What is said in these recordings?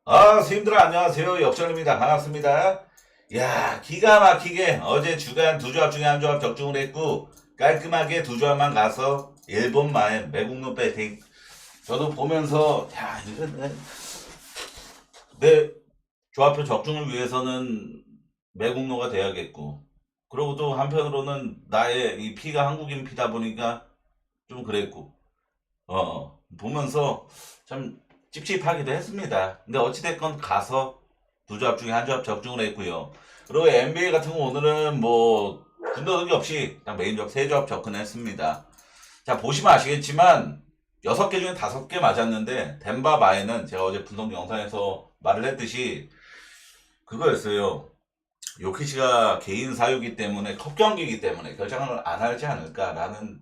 선생님들 안녕하세요. 역전입니다. 반갑습니다. 야, 기가 막히게 어제 주간 두 조합 중에 한 조합 적중을 했고, 깔끔하게 두 조합만 가서 일본 마엔 매국노 배팅. 저도 보면서, 야, 이거 내 조합표 적중을 위해서는 매국노가 돼야겠고, 그리고 또 한편으로는 나의 이 피가 한국인 피다 보니까 좀 그랬고, 보면서 참 찝찝하기도 했습니다. 근데 어찌됐건 가서 두 조합 중에 한 조합 적중을 했고요. 그리고 NBA 같은 거 오늘은 뭐 군더더기 없이 딱 메인 조합 세 조합 접근했습니다. 자, 보시면 아시겠지만 6개 중에 5개 맞았는데 덴바 마에는 제가 어제 분석 영상에서 말을 했듯이 그거였어요. 요키치가 개인 사유기 때문에 컵 경기이기 때문에 결정을 안 하지 않을까라는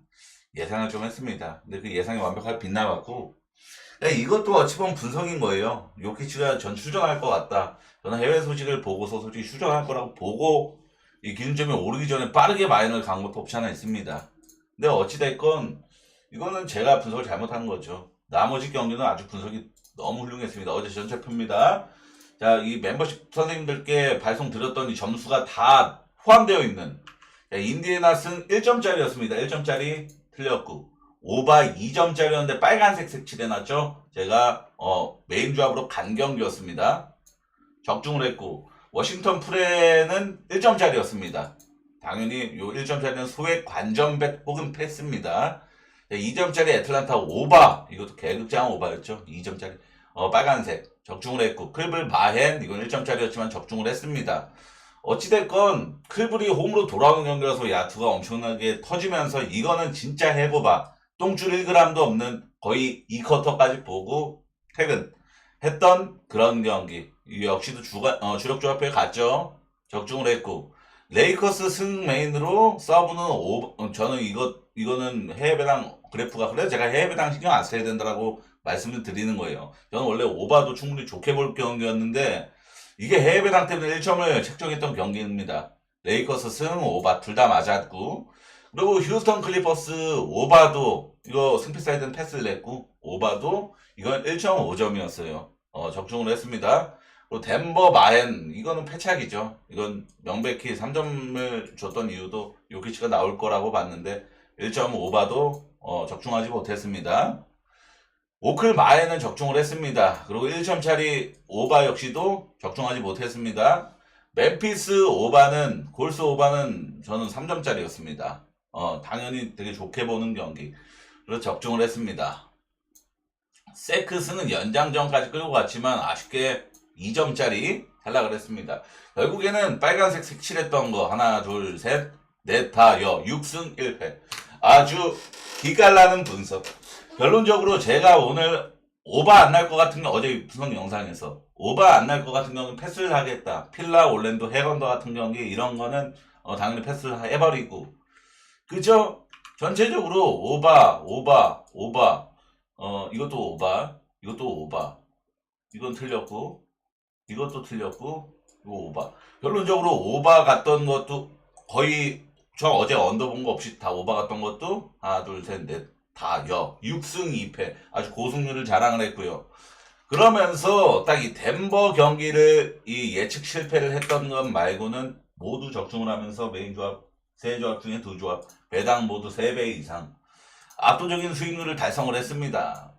예상을 좀 했습니다. 근데 그 예상이 완벽하게 빗나갔고, 이것도 어찌 보면 분석인 거예요. 요키치가 전 휴전할 것 같다. 저는 해외 소식을 보고서 솔직히 휴전할 거라고 보고 이 기준점이 오르기 전에 빠르게 마인을 간 것도 없지 않아 있습니다. 근데 어찌됐건 이거는 제가 분석을 잘못한 거죠. 나머지 경기는 아주 분석이 너무 훌륭했습니다. 어제 전체표입니다. 자, 이 멤버십 선생님들께 발송 드렸던 이 점수가 다 포함되어 있는, 자, 인디애나스는 1점짜리였습니다. 1점짜리 틀렸고, 오바 2점짜리였는데 빨간색 색칠해놨죠. 제가 메인 조합으로 간 경기였습니다. 적중을 했고, 워싱턴 프레는 1점짜리였습니다. 당연히 요 1점짜리는 소액 관전bet 혹은 패스입니다. 2점짜리 애틀란타 오바, 이것도 개극장 오바였죠. 2점짜리 빨간색 적중을 했고, 클블 마헨 이건 1점짜리였지만 적중을 했습니다. 어찌됐건 클블이 홈으로 돌아오는 경기라서 야투가 엄청나게 터지면서 이거는 진짜 해보봐. 똥줄 1g도 없는 거의 2쿼터까지 보고 퇴근했던 그런 경기. 역시도 주력 조합표에 갔죠. 적중을 했고, 레이커스 승 메인으로 서브는 저는 이거는 해외배당 그래프가 그래 제가 해외배당 신경 안 써야 된다라고 말씀을 드리는 거예요. 저는 원래 오바도 충분히 좋게 볼 경기였는데 이게 해외배당 때문에 1점을 책정했던 경기입니다. 레이커스 승 오바 둘 다 맞았고, 그리고 휴스턴 클리퍼스 오바도 이거 승패 사이드는 패스를 냈고, 오바도 이건 1.5점이었어요. 적중을 했습니다. 그리고 덴버 마헨 이거는 패착이죠. 이건 명백히 3점을 줬던 이유도 요키치가 나올 거라고 봤는데 1.5바도 적중하지 못했습니다. 오클 마에는 적중을 했습니다. 그리고 1점짜리 오바 역시도 적중하지 못했습니다. 멤피스 오바는 골스 오바는 저는 3점짜리였습니다. 당연히 되게 좋게 보는 경기. 그래서 적중을 했습니다. 세크스는 연장전까지 끌고 갔지만 아쉽게 2점짜리 탈락을 했습니다. 결국에는 빨간색 색칠했던 거 하나 둘 셋 넷 다 6승 1패. 아주 기깔나는 분석. 결론적으로 제가 오늘 오바 안 날 것 같은 경 어제 분석 영상에서 오바 안 날 것 같은 경우는 패스를 하겠다. 필라 올랜도 해건더 같은 경기 이런 거는 당연히 패스를 해버리고, 그죠? 전체적으로 오바 이것도 오바 이것도 오바 이건 틀렸고 이것도 틀렸고 이거 오바. 결론적으로 오바 갔던 것도 거의 저 어제 언더 본 거 없이 다 오바 갔던 것도 하나 둘 셋 넷 다 6승 2패 아주 고승률을 자랑을 했고요. 그러면서 딱 이 덴버 경기를 이 예측 실패를 했던 것 말고는 모두 적중을 하면서 메인 조합 세 조합 중에 두 조합 배당 모두 3배 이상 압도적인 수익률을 달성을 했습니다.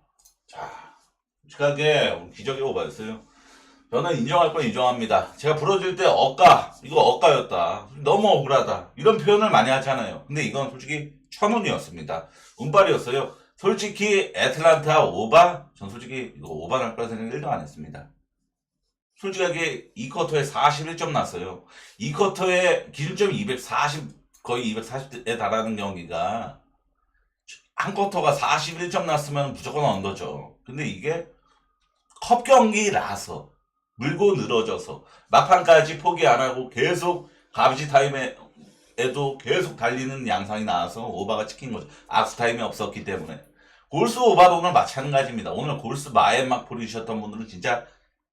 자, 솔직하게 기적의 오바였어요. 저는 인정할 건 인정합니다. 제가 부러질 때 이거 억가였다, 너무 억울하다 이런 표현을 많이 하잖아요. 근데 이건 솔직히 천운이었습니다. 운빨이었어요. 솔직히 애틀란타 오바, 전 솔직히 이거 오바 날 거라 생각 1도 안 했습니다. 솔직하게 2쿼터에 41점 났어요. 2쿼터에 기준점이 240, 거의 240에 달하는 경기가 한 쿼터가 41점 났으면 무조건 언더죠. 근데 이게 컵 경기라서 물고 늘어져서 막판까지 포기 안 하고 계속 가비지 타임에도 계속 달리는 양상이 나와서 오바가 찍힌 거죠. 악수 타임이 없었기 때문에. 골스 오바도 오늘 마찬가지입니다. 오늘 골스 마엔 막 보내주셨던 분들은 진짜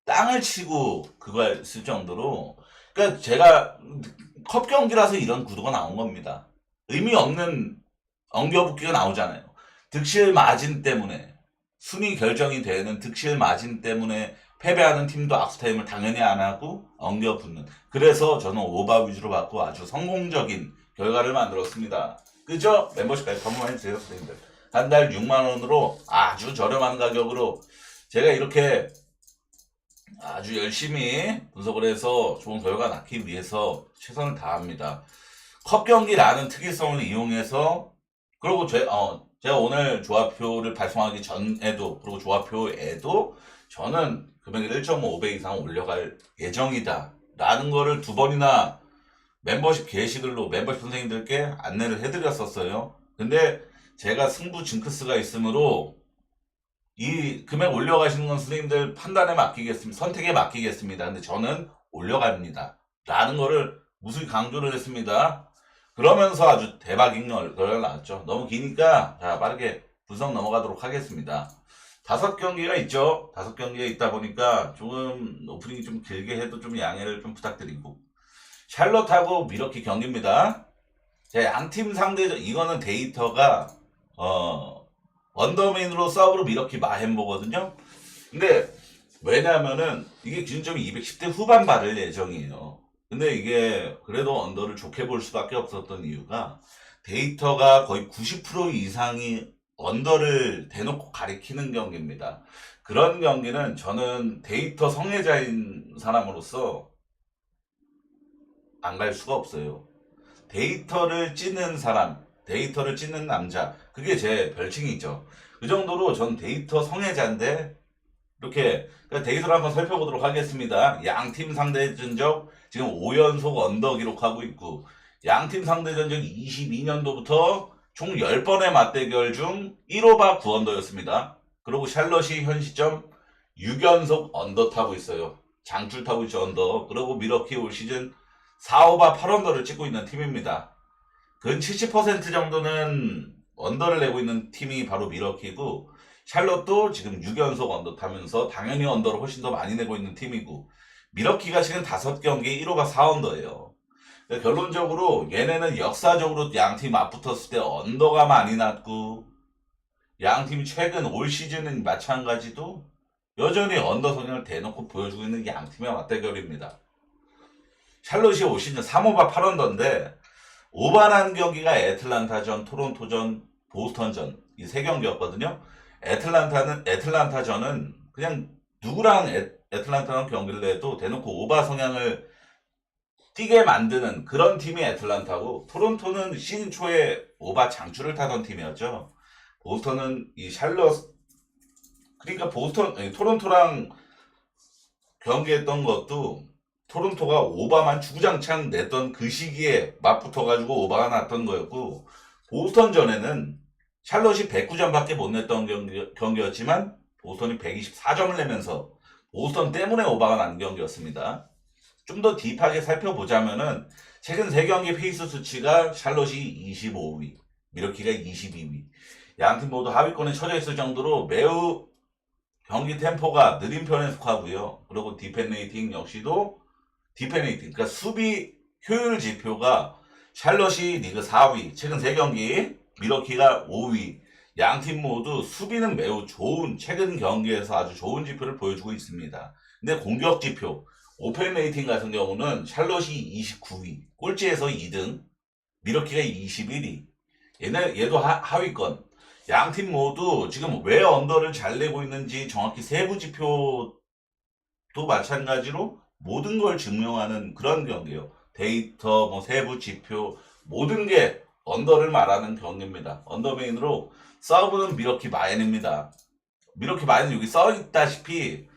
땅을 치고 그거 했을 정도로, 그러니까 제가 컵 경기라서 이런 구도가 나온 겁니다. 의미 없는 엉겨붙기가 나오잖아요. 득실 마진 때문에, 순위 결정이 되는 득실 마진 때문에 패배하는 팀도 악수타임을 당연히 안 하고 엉겨붙는. 그래서 저는 오바 위주로 받고 아주 성공적인 결과를 만들었습니다. 그죠? 멤버십 가입 한번 해주세요, 선생님들. 한 달 6만원으로 아주 저렴한 가격으로 제가 이렇게 아주 열심히 분석을 해서 좋은 결과 낳기 위해서 최선을 다합니다. 컵 경기라는 특이성을 이용해서, 그리고 제가 오늘 조합표를 발송하기 전에도, 그리고 조합표에도 저는 금액을 1.5배 이상 올려갈 예정이다 라는 거를 2번이나 멤버십 게시글로 멤버십 선생님들께 안내를 해드렸었어요. 근데 제가 승부 징크스가 있으므로 이 금액 올려가시는 건 선생님들 판단에 맡기겠습니다. 선택에 맡기겠습니다. 근데 저는 올려갑니다 라는 거를 무수히 강조를 했습니다. 그러면서 아주 대박인 결과가 나왔죠. 너무 기니까 자, 빠르게 분석 넘어가도록 하겠습니다. 5경기가 있죠. 5경기가 있다 보니까 조금 오프닝이 좀 길게 해도 좀 양해를 좀 부탁드리고, 샬럿하고 미러키 경기입니다. 양팀 상대적, 이거는 데이터가 원더맨으로 서브로 미러키 마햄보거든요. 근데 왜냐면은 이게 기준점이 210대 후반 받을 예정이에요. 근데 이게 그래도 언더를 좋게 볼 수밖에 없었던 이유가 데이터가 거의 90% 이상이 언더를 대놓고 가리키는 경기입니다. 그런 경기는 저는 데이터 성애자인 사람으로서 안 갈 수가 없어요. 데이터를 찌는 사람, 데이터를 찌는 남자, 그게 제 별칭이죠. 그 정도로 전 데이터 성애자인데, 이렇게 데이터를 한번 살펴보도록 하겠습니다. 양팀 상대 전적 지금 5연속 언더 기록하고 있고, 양팀 상대 전적 22년도부터 총 10번의 맞대결 중 1오바 9언더였습니다. 그리고 샬럿이 현 시점 6연속 언더 타고 있어요. 장출 타고 있죠, 언더. 그리고 미러키 올 시즌 4오바 8언더를 찍고 있는 팀입니다. 근 70% 정도는 언더를 내고 있는 팀이 바로 미러키고, 샬럿도 지금 6연속 언더 타면서 당연히 언더를 훨씬 더 많이 내고 있는 팀이고, 미러키가 지금 5경기 1오바 4언더예요. 결론적으로 얘네는 역사적으로 양팀 맞붙었을 때 언더가 많이 났고, 양팀이 최근 올 시즌은 마찬가지도 여전히 언더 성향을 대놓고 보여주고 있는 양팀의 맞대결입니다. 샬롯이 올 시즌 3오바 8언더인데 오바란 경기가 애틀란타전, 토론토전, 보스턴전 이 3경기였거든요. 애틀란타전은 그냥 누구랑 애틀란타랑 경기를 해도 대놓고 오바 성향을 띄게 만드는 그런 팀이 애틀란타고, 토론토는 시즌 초에 오바 장출을 타던 팀이었죠. 보스턴은 이 샬럿, 그러니까 토론토랑 경기했던 것도 토론토가 오바만 주구장창 냈던 그 시기에 맞붙어가지고 오바가 났던 거였고, 보스턴전에는 샬럿이 109점밖에 못 냈던 경기였지만 보스턴이 124점을 내면서 보스턴 때문에 오바가 난 경기였습니다. 좀 더 딥하게 살펴보자면은 최근 3경기 페이스 수치가 샬럿이 25위, 미러키가 22위. 양팀 모두 하위권에 처져 있을 정도로 매우 경기 템포가 느린 편에 속하고요. 그리고 디펜레이팅 역시도 디펜레이팅, 그러니까 수비 효율 지표가 샬럿이 리그 4위, 최근 3경기, 미러키가 5위. 양팀 모두 수비는 매우 좋은, 최근 경기에서 아주 좋은 지표를 보여주고 있습니다. 근데 공격 지표, 오펜 레이팅 같은 경우는 샬럿이 29위, 꼴찌에서 2등, 미러키가 21위. 얘도 하위권. 양팀 모두 지금 왜 언더를 잘 내고 있는지 정확히 세부 지표도 마찬가지로 모든 걸 증명하는 그런 경기예요. 데이터, 세부 지표, 모든 게 언더를 말하는 경기입니다. 언더메인으로 서브는 미러키 마엔입니다. 미러키 마엔은 여기 써있다시피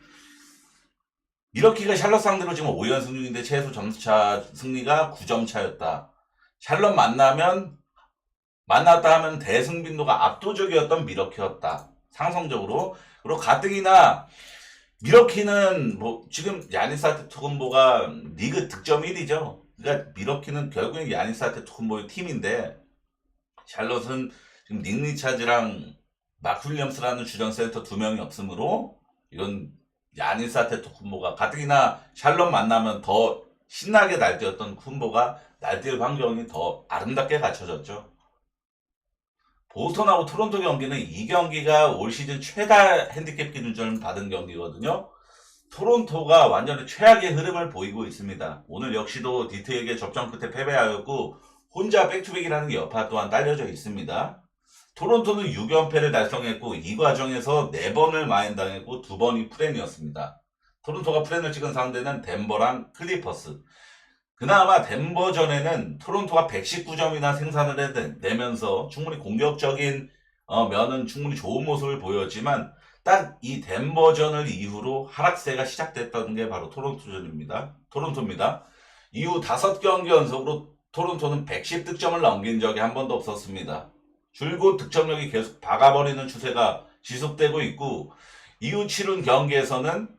미러키가 샬럿 상대로 지금 5연승 중인데 최소 점수차 승리가 9점 차였다. 샬럿 만났다 하면 대승 빈도가 압도적이었던 미러키였다. 상성적으로. 그리고 가뜩이나 미러키는 지금 야니스 아테토쿤보가 리그 득점 1위죠. 그러니까 미러키는 결국엔 야니스 아테토쿤보의 팀인데, 샬럿은 지금 닉 리차즈랑 마크 윌리엄스라는 주전 센터 2명이 없으므로 이건 야니스 아테토쿤보가, 가뜩이나 샬럿 만나면 더 신나게 날뛰었던 쿤보가 날뛸 환경이 더 아름답게 갖춰졌죠. 보스턴하고 토론토 경기는 이 경기가 올 시즌 최다 핸디캡 기준점을 받은 경기거든요. 토론토가 완전히 최악의 흐름을 보이고 있습니다. 오늘 역시도 디트에게 접전 끝에 패배하였고 혼자 백투백이라는 게 여파 또한 딸려져 있습니다. 토론토는 6연패를 달성했고 이 과정에서 4번을 마인당했고 2번이 프렌이었습니다. 토론토가 프렌을 찍은 상대는 덴버랑 클리퍼스. 그나마 덴버전에는 토론토가 119점이나 생산을 내면서 충분히 공격적인 면은 충분히 좋은 모습을 보였지만 딱 이 덴버전을 이후로 하락세가 시작됐던 게 바로 토론토입니다. 이후 5경기 연속으로 토론토는 110득점을 넘긴 적이 한 번도 없었습니다. 줄곧 득점력이 계속 박아버리는 추세가 지속되고 있고 이후 치른 경기에서는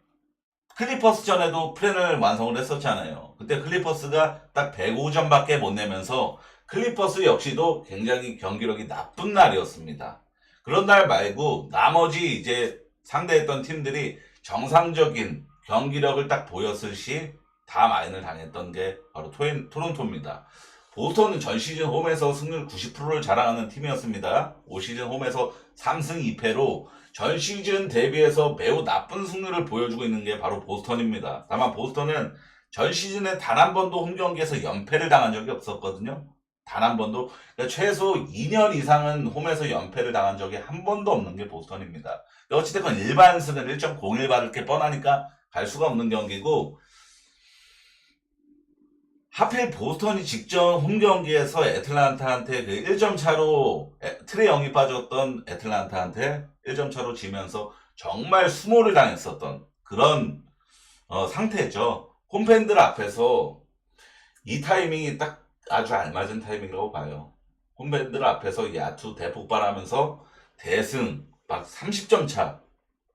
클리퍼스전에도 플랜을 완성을 했었잖아요. 그때 클리퍼스가 딱 105점밖에 못 내면서 클리퍼스 역시도 굉장히 경기력이 나쁜 날이었습니다. 그런 날 말고 나머지 이제 상대했던 팀들이 정상적인 경기력을 딱 보였을 시 다 마인을 당했던 게 바로 토론토입니다. 보스턴은 전 시즌 홈에서 승률 90%를 자랑하는 팀이었습니다. 올 시즌 홈에서 3승 2패로 전 시즌 대비해서 매우 나쁜 승률을 보여주고 있는 게 바로 보스턴입니다. 다만 보스턴은 전 시즌에 단 한 번도 홈 경기에서 연패를 당한 적이 없었거든요. 단 한 번도. 그러니까 최소 2년 이상은 홈에서 연패를 당한 적이 한 번도 없는 게 보스턴입니다. 어찌됐건 일반승은 1.01 받을 게 뻔하니까 갈 수가 없는 경기고 하필 보스턴이 직전 홈 경기에서 애틀란타한테 그 1점 차로 틀에 영이 빠졌던 애틀란타한테 1점 차로 지면서 정말 수모를 당했었던 그런 상태죠. 홈팬들 앞에서 이 타이밍이 딱 아주 알맞은 타이밍이라고 봐요. 홈팬들 앞에서 야투 대폭발하면서 대승 막 30점 차,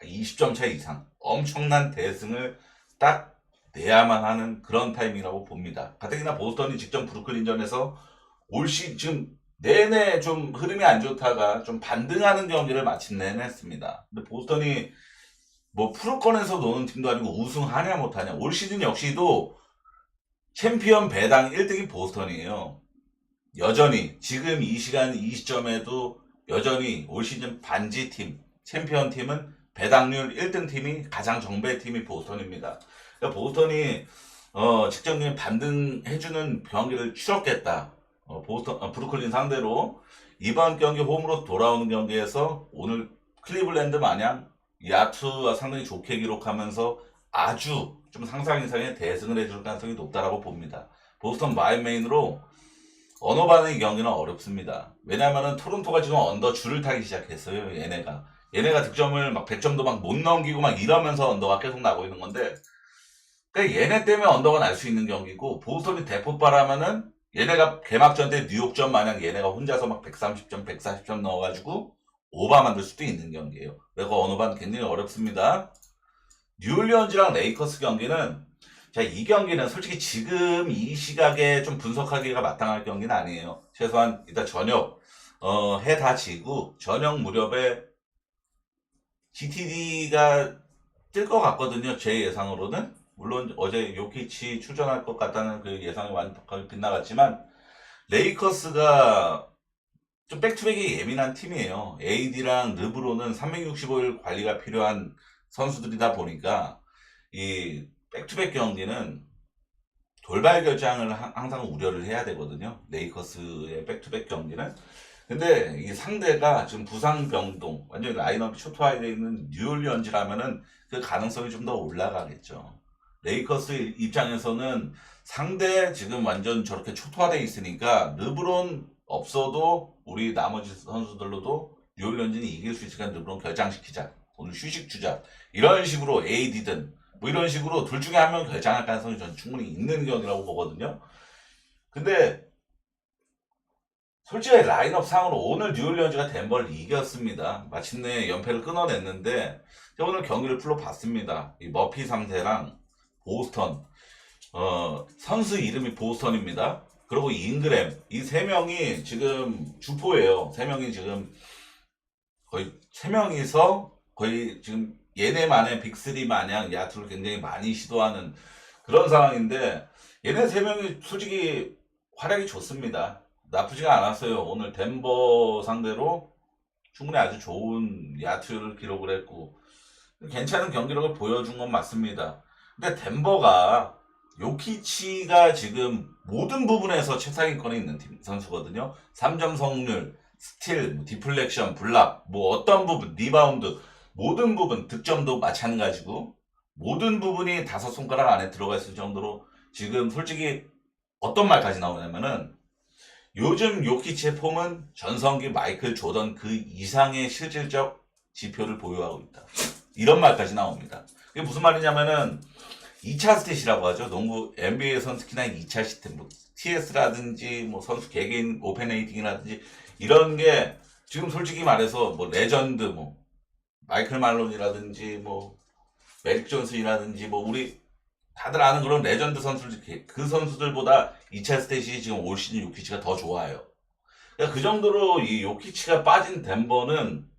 20점 차 이상 엄청난 대승을 딱 내야만 하는 그런 타이밍이라고 봅니다. 가뜩이나 보스턴이 직전 브루클린전에서 올 시즌 내내 좀 흐름이 안 좋다가 좀 반등하는 경기를 마침내 해냈습니다. 근데 보스턴이 뭐 프로권에서 노는 팀도 아니고 우승하냐 못하냐. 올 시즌 역시도 챔피언 배당 1등이 보스턴이에요. 여전히 지금 이 시간 이 시점에도 여전히 올 시즌 반지 팀, 챔피언 팀은 배당률 1등 팀이 가장 정배 팀이 보스턴입니다. 그러니까 보스턴이 직전에 반등해주는 경기를 치렀겠다. 브루클린 상대로 이번 경기 홈으로 돌아오는 경기에서 오늘 클리블랜드 마냥 야투가 상당히 좋게 기록하면서 아주 좀 상상 이상의 대승을 해줄 가능성이 높다라고 봅니다. 보스턴 마인메인으로 언어반의 경기는 어렵습니다. 왜냐면은 토론토가 지금 언더 줄을 타기 시작했어요. 얘네가 득점을 막 100점도 막 못 넘기고 막 이러면서 언더가 계속 나고 있는 건데 그러니까 얘네 때문에 언더가 날 수 있는 경기고 보스턴이 대폭발하면은 얘네가 개막전 때 뉴욕전 마냥 얘네가 혼자서 막 130점, 140점 넣어가지고 오바 만들 수도 있는 경기예요. 그래서 언어반 굉장히 어렵습니다. 뉴올리언즈랑 레이커스 경기는 자, 이 경기는 솔직히 지금 이 시각에 좀 분석하기가 마땅할 경기는 아니에요. 최소한 이따 저녁 해 다 지고 저녁 무렵에 GTD가 뜰 것 같거든요. 제 예상으로는. 물론 어제 요키치 출전할 것 같다는 그 예상이 완벽하게 빗나갔지만 레이커스가 좀 백투백이 예민한 팀이에요. AD랑 르브론은 365일 관리가 필요한 선수들이다 보니까 이 백투백 경기는 돌발 결장을 항상 우려를 해야 되거든요. 레이커스의 백투백 경기는. 근데 이 상대가 지금 부상 병동, 완전히 라인업이 초토화되어 있는 뉴올리언즈라면은 그 가능성이 좀 더 올라가겠죠. 레이커스 입장에서는 상대 지금 완전 저렇게 초토화되어 있으니까 르브론 없어도 우리 나머지 선수들로도 뉴올리언즈는 이길 수 있으니까 르브론 결장시키자. 오늘 휴식 주자. 이런 식으로 AD든 뭐 이런 식으로 둘 중에 한 명 결장할 가능성이 저는 충분히 있는 경기라고 보거든요. 근데 솔직히 라인업 상으로 오늘 뉴올리언즈가 덴버를 이겼습니다. 마침내 연패를 끊어냈는데 제가 오늘 경기를 풀로 봤습니다. 이 머피 3세랑 보스턴 선수 이름이 보스턴입니다. 그리고 잉그램 이 세 명이 지금 주포예요. 세 명이 지금 거의 세 명이서 거의 지금 얘네만의 빅3 마냥 야투를 굉장히 많이 시도하는 그런 상황인데 얘네 세 명이 솔직히 활약이 좋습니다. 나쁘지가 않았어요. 오늘 덴버 상대로 충분히 아주 좋은 야투를 기록을 했고 괜찮은 경기력을 보여준 건 맞습니다. 근데 덴버가 요키치가 지금 모든 부분에서 최상위권에 있는 팀 선수거든요. 3점 성률, 스틸, 디플렉션, 블락, 뭐 어떤 부분, 리바운드, 모든 부분, 득점도 마찬가지고 모든 부분이 다섯 손가락 안에 들어가 있을 정도로 지금 솔직히 어떤 말까지 나오냐면은 요즘 요키치의 폼은 전성기 마이클 조던 그 이상의 실질적 지표를 보유하고 있다. 이런 말까지 나옵니다. 이게 무슨 말이냐면은 2차 스탯이라고 하죠. 농구 NBA에서는 특히나 2차 스탯, 뭐 TS라든지 뭐 선수 개개인 오펜레이팅이라든지 이런 게 지금 솔직히 말해서 뭐 레전드 뭐 마이클 말론이라든지 뭐 매직 존슨이라든지 뭐 우리 다들 아는 그런 레전드 선수들 그 선수들보다 2차 스탯이 지금 올 시즌 요키치가 더 좋아요. 그러니까 그 정도로 이 요키치가 빠진 덴버는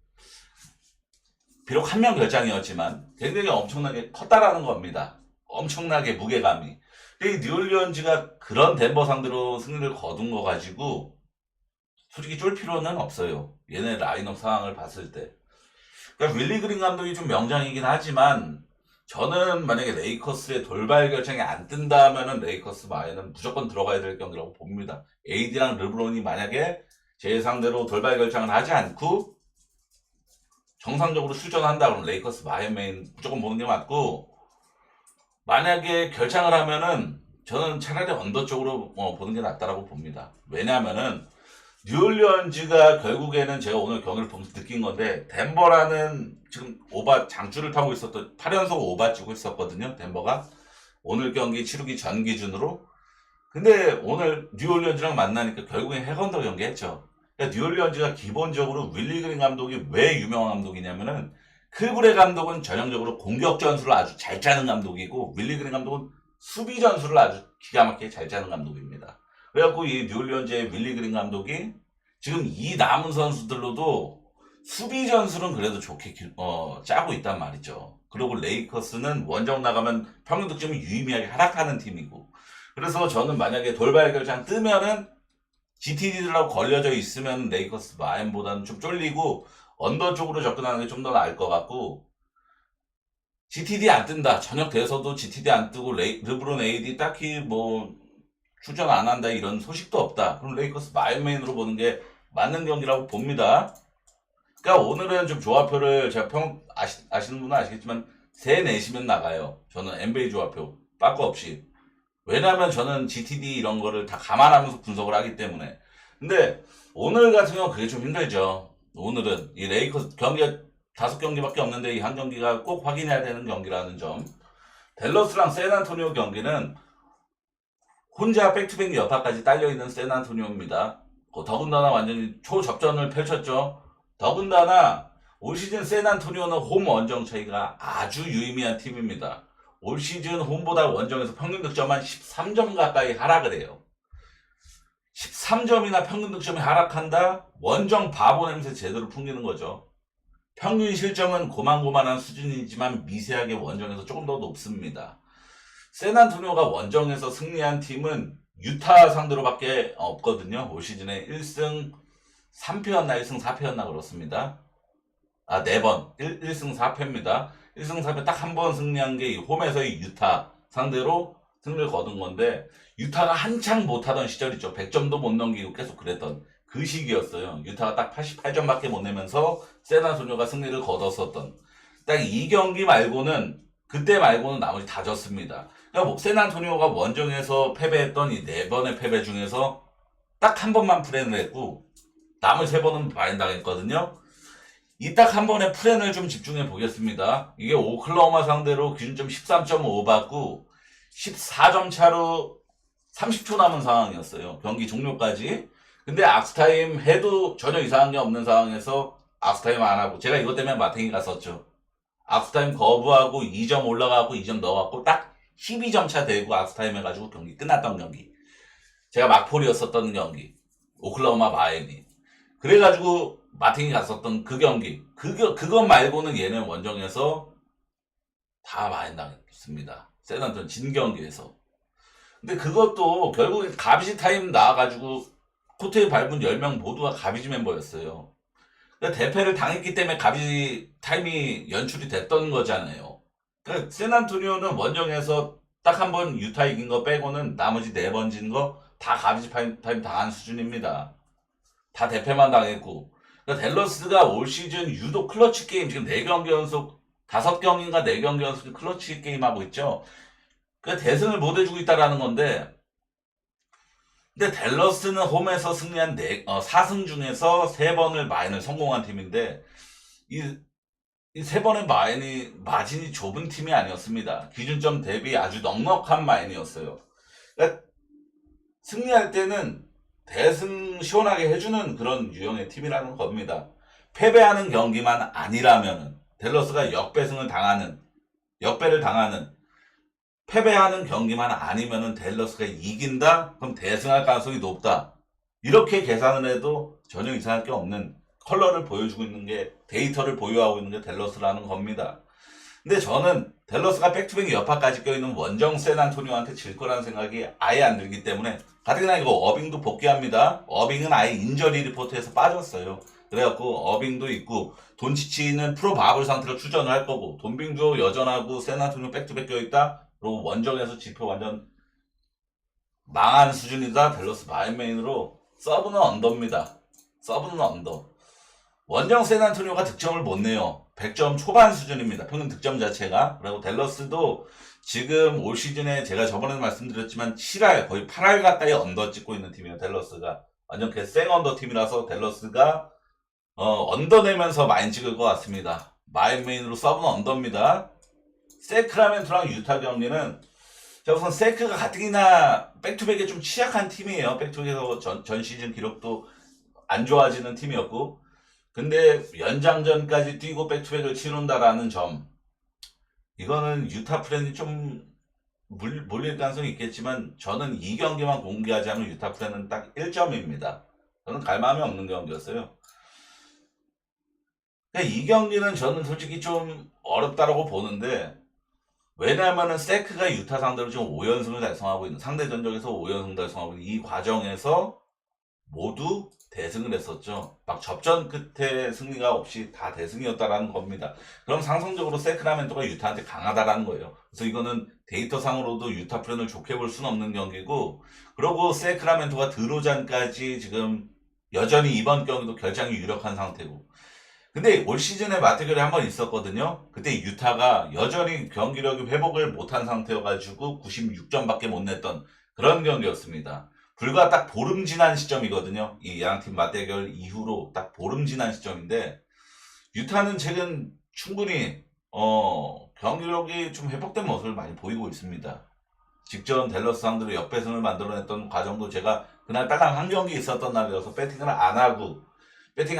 비록 한 명 결장이었지만 굉장히 엄청나게 컸다라는 겁니다. 엄청나게 무게감이. 근데 이 뉴올리언즈가 그런 덴버 상대로 승리를 거둔 거 가지고 솔직히 쫄 필요는 없어요. 얘네 라인업 상황을 봤을 때. 그러니까 윌리 그린 감독이 좀 명장이긴 하지만 저는 만약에 레이커스의 돌발 결정이 안 뜬다면은 레이커스 마에는 무조건 들어가야 될 경기라고 봅니다. AD랑 르브론이 만약에 제 상대로 돌발 결정을 하지 않고 정상적으로 출전한다 그러면 레이커스 마이애미는 무조건 보는 게 맞고 만약에 결장을 하면은 저는 차라리 언더 쪽으로 보는 게 낫다라고 봅니다. 왜냐하면은 뉴올리언즈가 결국에는 제가 오늘 경기를 보면서 느낀 건데 덴버라는 지금 오바 장주를 타고 있었던 8연속 오바 치고 있었거든요. 덴버가 오늘 경기 치르기 전 기준으로. 근데 오늘 뉴올리언즈랑 만나니까 결국엔 핵언더 경기 했죠. 그러니까 뉴올리언즈가 기본적으로 윌리 그린 감독이 왜 유명한 감독이냐면은 클브레 감독은 전형적으로 공격 전술을 아주 잘 짜는 감독이고 윌리 그린 감독은 수비 전술을 아주 기가 막히게 잘 짜는 감독입니다. 그래갖고 이 뉴올리언즈의 윌리 그린 감독이 지금 이 남은 선수들로도 수비 전술은 그래도 좋게 짜고 있단 말이죠. 그리고 레이커스는 원정 나가면 평균 득점이 유의미하게 하락하는 팀이고 그래서 저는 만약에 돌발 결장 뜨면은 GTD들하고 걸려져 있으면 레이커스 마인보다는 좀 쫄리고 언더 쪽으로 접근하는 게 좀 더 나을 것 같고 GTD 안 뜬다. 저녁 돼서도 GTD 안 뜨고 르브론 AD 딱히 뭐 출전 안 한다 이런 소식도 없다. 그럼 레이커스 마인맨으로 보는 게 맞는 경기라고 봅니다. 그러니까 오늘은 좀 조합표를 제가 아시는 분은 아시겠지만 3, 4시면 나가요. 저는 NBA 조합표 빠꾸 없이. 왜냐면 저는 GTD 이런 거를 다 감안하면서 분석을 하기 때문에. 근데 오늘 같은 경우는 그게 좀 힘들죠. 오늘은 이 레이커스 경기가 5경기밖에 없는데 이 한 경기가 꼭 확인해야 되는 경기라는 점. 댈러스랑 샌안토니오 경기는 혼자 백투백 여파까지 딸려있는 샌안토니오입니다. 더군다나 완전히 초접전을 펼쳤죠. 더군다나 올 시즌 샌안토니오는 홈 원정 차이가 아주 유의미한 팀입니다. 올 시즌 홈보다 원정에서 평균 득점한 13점 가까이 하락을 해요. 13점이나 평균 득점이 하락한다? 원정 바보 냄새 제대로 풍기는 거죠. 평균 실점은 고만고만한 수준이지만 미세하게 원정에서 조금 더 높습니다. 샌안토니오가 원정에서 승리한 팀은 유타 상대로밖에 없거든요. 올 시즌에 1승 3패였나 1승 4패였나 그렇습니다. 4번 1승 4패입니다. 1승 4패 딱 한 번 승리한 게 홈에서의 유타 상대로 승리를 거둔 건데 유타가 한창 못하던 시절이죠. 100점도 못 넘기고 계속 그랬던 그 시기였어요. 유타가 딱 88점밖에 못 내면서 샌안토니오가 승리를 거뒀었던 딱 이 경기 말고는 그때 말고는 나머지 다 졌습니다. 그러니까 뭐 샌안토니오가 원정에서 패배했던 이 4번의 패배 중에서 딱 한 번만 프렌을 했고 남은 3번은 마인당했거든요. 이 딱 한 번의 프렌을 좀 집중해 보겠습니다. 이게 오클라호마 상대로 기준점 13.5 받고 14점 차로 30초 남은 상황이었어요. 경기 종료까지. 근데 악스타임 해도 전혀 이상한 게 없는 상황에서 악스타임 안 하고 제가 이것 때문에 마탱이 갔었죠. 악스타임 거부하고 2점 올라가고 2점 넣어갖고 딱 12점 차 되고 악스타임 해가지고 경기 끝났던 경기. 제가 막폴이었었던 경기. 오클라호마 마이애미. 그래가지고 마탱이 갔었던 그 경기. 그것 말고는 얘는 원정에서 다 마인당했습니다. 샌안토니오 진 경기에서. 근데 그것도 결국에 가비지 타임 나와가지고 코트에 밟은 10명 모두가 가비지 멤버였어요. 그러니까 대패를 당했기 때문에 가비 타임이 연출이 됐던 거잖아요. 그러니까 샌안토니오는 원정에서 딱 한 번 유타 이긴 거 빼고는 나머지 4번 진 거 다 가비 타임 당한 수준입니다. 다 대패만 당했고. 그러니까 댈러스가 올 시즌 유독 클러치 게임 지금 4경기 연속 5경기인가 4경기 연속 클러치 게임 하고 있죠. 그 대승을 못 해주고 있다라는 건데, 근데 댈러스는 홈에서 승리한 4승 중에서 3번을 마인을 성공한 팀인데 이 3번의 마진이 좁은 팀이 아니었습니다. 기준점 대비 아주 넉넉한 마인이었어요. 그러니까 승리할 때는 대승 시원하게 해주는 그런 유형의 팀이라는 겁니다. 패배하는 경기만 아니라면 댈러스가 역배를 당하는 패배하는 경기만 아니면은 댈러스가 이긴다? 그럼 대승할 가능성이 높다. 이렇게 계산을 해도 전혀 이상할 게 없는 컬러를 보여주고 있는 게, 데이터를 보유하고 있는 게 댈러스라는 겁니다. 근데 저는 댈러스가 백투백 여파까지 껴있는 원정 샌안토니오한테 질 거라는 생각이 아예 안 들기 때문에, 가뜩이나 이거 어빙도 복귀합니다. 어빙은 아예 인저리 리포트에서 빠졌어요. 그래갖고 어빙도 있고 돈치치는 프로 바블 상태로 출전을 할 거고, 돈빙도 여전하고 샌안토니오 백투백 껴있다. 그리고 원정에서 지표 완전 망한 수준이다. 댈러스 마인메인으로 서브는 언더입니다. 서브는 언더. 원정 샌안토니오가 득점을 못 내요. 100점 초반 수준입니다. 평균 득점 자체가. 그리고 댈러스도 지금 올 시즌에 제가 저번에도 말씀드렸지만 7할 거의 8할 가까이 언더 찍고 있는 팀이에요. 댈러스가 완전 생 언더 팀이라서 댈러스가 언더 내면서 마인 찍을 것 같습니다. 마인 메인으로 서브는 언더입니다. 세크라멘토랑 유타 경기는, 자, 우선 세크가 가뜩이나 백투백에 좀 취약한 팀이에요. 백투백에서 전 시즌 기록도 안 좋아지는 팀이었고, 근데 연장전까지 뛰고 백투백을 치른다라는 점, 이거는 유타 프렌이 좀 몰릴 가능성이 있겠지만, 저는 이 경기만 공개하자면 유타 프렌은 딱 1점입니다. 저는 갈 마음이 없는 경기였어요. 그러니까 이 경기는 저는 솔직히 좀 어렵다라고 보는데, 왜냐하면은 세크가 유타 상대로 지금 5연승을 달성하고 있는, 상대 전적에서 5연승 달성하고 있는 이 과정에서 모두 대승을 했었죠. 막 접전 끝에 승리가 없이 다 대승이었다라는 겁니다. 그럼 상성적으로 세크라멘토가 유타한테 강하다라는 거예요. 그래서 이거는 데이터상으로도 유타 프렌을 좋게 볼 수는 없는 경기고, 그러고 세크라멘토가 드로잔까지 지금 여전히 이번 경기도 결장이 유력한 상태고, 근데 올 시즌에 맞대결이 한 번 있었거든요. 그때 유타가 여전히 경기력이 회복을 못한 상태여가지고 96점밖에 못 냈던 그런 경기였습니다. 불과 딱 보름 지난 시점이거든요. 이 양팀 맞대결 이후로 딱 보름 지난 시점인데, 유타는 최근 충분히 경기력이 좀 회복된 모습을 많이 보이고 있습니다. 직전 댈러스 상대로 역배승을 만들어냈던 과정도, 제가 그날 딱 한 경기 있었던 날이어서 배팅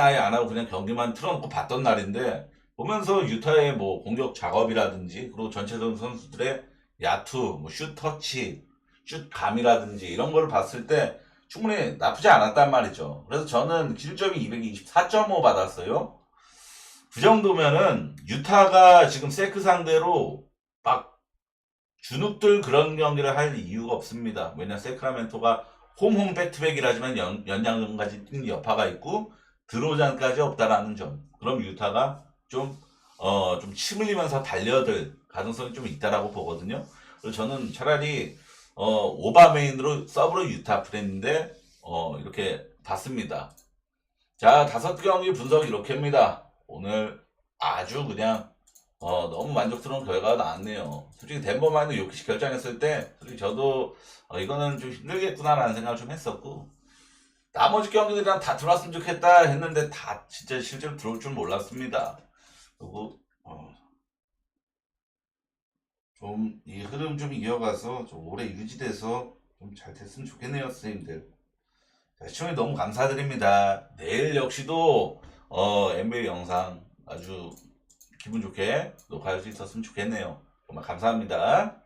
아예 안 하고 그냥 경기만 틀어놓고 봤던 날인데, 보면서 유타의 뭐 공격 작업이라든지, 그리고 전체적인 선수들의 야투, 뭐 슛 터치, 슛 감이라든지 이런 걸 봤을 때 충분히 나쁘지 않았단 말이죠. 그래서 저는 기준점이 224.5 받았어요. 그 정도면은 유타가 지금 세크 상대로 막 주눅들 그런 경기를 할 이유가 없습니다. 왜냐면 세크라멘토가 홈 백투백이라지만 연장전까지 뛴 여파가 있고 드로잔까지 없다라는 점. 그럼 유타가 좀 침 흘리면서 달려들 가능성이 좀 있다라고 보거든요. 그래서 저는 차라리 오바메인으로 서브로 유타 프렌인데 이렇게 봤습니다. 자, 5경기 분석 이렇게입니다. 오늘 아주 그냥 너무 만족스러운 결과가 나왔네요. 솔직히 덴버마인드 요키시 결정했을 때 솔직히 저도 이거는 좀 힘들겠구나라는 생각을 좀 했었고, 나머지 경기들이랑 다 들어왔으면 좋겠다 했는데 다 진짜 실제로 들어올 줄 몰랐습니다. 그리고 좀 이 흐름 좀 이어가서 좀 오래 유지돼서 좀 잘 됐으면 좋겠네요, 선생님들. 자, 시청해 너무 감사드립니다. 내일 역시도 NBA 영상 아주 기분 좋게 녹화할 수 있었으면 좋겠네요. 정말 감사합니다.